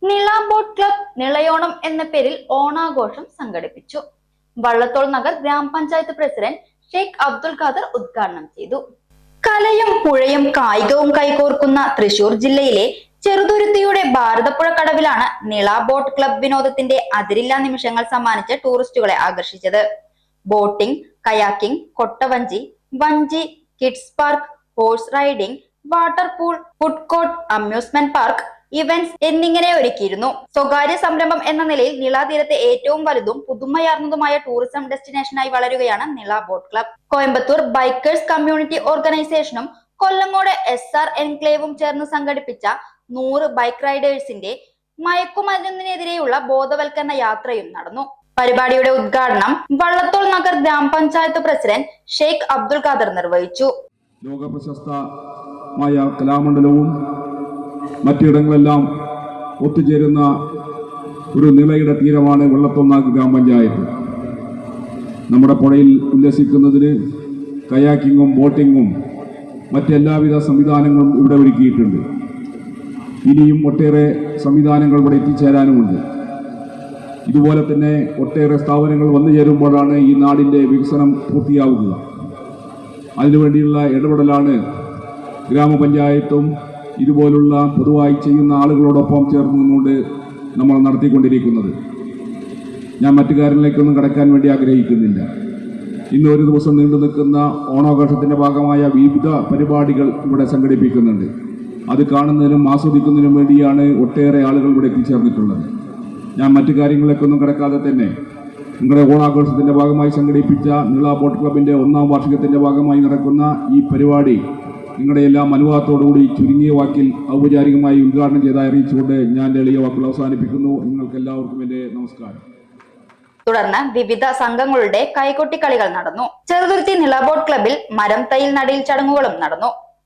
Nila boat club നിളയോണം എന്ന പേരിൽ ഓണാഘോഷം സംഘടിപ്പിച്ചു. വള്ളത്തോൾ നഗർ ഗ്രാമപഞ്ചായത്ത് പ്രസിഡന്റ് ഷെയ്ഖ് അബ്ദുൽ ഖാദർ ഉദ്ഘാടനം ചെയ്തു. കലയും പുഴയും കായികവും കൈകോർക്കുന്ന തൃശൂർ ജില്ലയിലെ ചെറുതുരുത്തിയുടെ ഭാരതപ്പുഴ കടവിലാണ് നിള ബോട്ട് ക്ലബ് വിനോദത്തിന്റെ അതിരില്ലാ നിമിഷങ്ങൾ സമ്മാനിച്ച് ടൂറിസ്റ്റുകളെ ആകർഷിച്ചത്. ബോട്ടിംഗ്, കയാക്കിംഗ്, കൊട്ടവഞ്ചി, വഞ്ചി, kids park, horse riding, water pool, food court, amusement park, events എന്നിങ്ങനെ ഒരുക്കിയിരുന്നു. സ്വകാര്യ സംരംഭം എന്ന നിലയിൽ നിള തീരത്തെ ഏറ്റവും വലുതും പുതുമയാർന്നതുമായ ടൂറിസം ഡെസ്റ്റിനേഷനായി വളരുകയാണ് Nila boat club. Coimbatore bikers community ഓർഗനൈസേഷനും കൊല്ലങ്കോട് SR എൻക്ലേവും ചേർന്ന് സംഘടിപ്പിച്ച 100 ബൈക്ക് റൈഡേഴ്സിന്റെ മയക്കുമരുന്നിനെതിരെയുള്ള ബോധവൽക്കരണ യാത്രയും നടന്നു. പരിപാടിയുടെ ഉദ്ഘാടനം വള്ളത്തോൾ നഗർ ഗ്രാമപഞ്ചായത്ത് പ്രസിഡന്റ് ഷെയ്ഖ് അബ്ദുൽ ഖാദർ നിർവഹിച്ചു. ലോകപ്രശസ്തമായ കലാമണ്ഡലവും മറ്റിടങ്ങളെല്ലാം ഒത്തുചേരുന്ന ഒരു നിളയുടെ തീരമാണ് വള്ളത്തോൾ നഗർ ഗ്രാമപഞ്ചായത്ത്. നമ്മുടെ പുഴയിൽ ഉല്ലസിക്കുന്നതിന് കയാക്കിങ്ങും ബോട്ടിങ്ങും മറ്റെല്ലാവിധ സംവിധാനങ്ങളും ഇവിടെ ഒരുക്കിയിട്ടുണ്ട്. ഇനിയും ഒട്ടേറെ സംവിധാനങ്ങൾ ഇവിടെ എത്തിച്ചേരാനുമുണ്ട്. ഇതുപോലെ തന്നെ ഒട്ടേറെ സ്ഥാപനങ്ങൾ വന്നു ചേരുമ്പോഴാണ് ഈ നാടിൻ്റെ വികസനം പൂർത്തിയാവുക. അതിനുവേണ്ടിയുള്ള ഇടപെടലാണ് ഗ്രാമപഞ്ചായത്തും ഇതുപോലുള്ള പൊതുവായി ചെയ്യുന്ന ആളുകളോടൊപ്പം ചേർന്ന് നിന്നുകൊണ്ട് നമ്മൾ നടത്തിക്കൊണ്ടിരിക്കുന്നത്. ഞാൻ മറ്റു കാര്യങ്ങളിലേക്കൊന്നും കടക്കാൻ വേണ്ടി ആഗ്രഹിക്കുന്നില്ല. ഇന്ന് ഒരു ദിവസം നീണ്ടു നിൽക്കുന്ന ഓണാഘോഷത്തിൻ്റെ ഭാഗമായ വിവിധ പരിപാടികൾ ഇവിടെ സംഘടിപ്പിക്കുന്നുണ്ട്. അത് കാണുന്നതിനും ആസ്വദിക്കുന്നതിനും വേണ്ടിയാണ് ഒട്ടേറെ ആളുകൾ ഇവിടെ എത്തിച്ചേർന്നിട്ടുള്ളത്. ഞാൻ മറ്റു കാര്യങ്ങളിലേക്കൊന്നും കടക്കാതെ തന്നെ നിങ്ങളുടെ ഓണാഘോഷത്തിൻ്റെ ഭാഗമായി സംഘടിപ്പിച്ച നിള ബോട്ട് ക്ലബിൻ്റെ 1ാം വാർഷികത്തിൻ്റെ ഭാഗമായി നടക്കുന്ന ഈ പരിപാടി നിങ്ങളുടെ എല്ലാം അനുവാദത്തോടുകൂടി ചുരുങ്ങിയ വാക്കിൽ ഔപചാരികമായി ഉദ്ഘാടനം ചെയ്തായി അറിയിച്ചുകൊണ്ട് ഞാൻ എളിയ വാക്കുകൾ അവസാനിപ്പിക്കുന്നു. നിങ്ങൾക്ക് എല്ലാവർക്കും എൻ്റെ നമസ്കാരം. തുടർന്ന് വിവിധ സംഘങ്ങളുടെ കൈകൊട്ടിക്കളികൾ നടന്നു. ചെറുതുരുത്തി നിള ബോട്ട് ക്ലബിൽ മരം തയ്യൽ നടീൽ ചടങ്ങുകളും നടന്നു.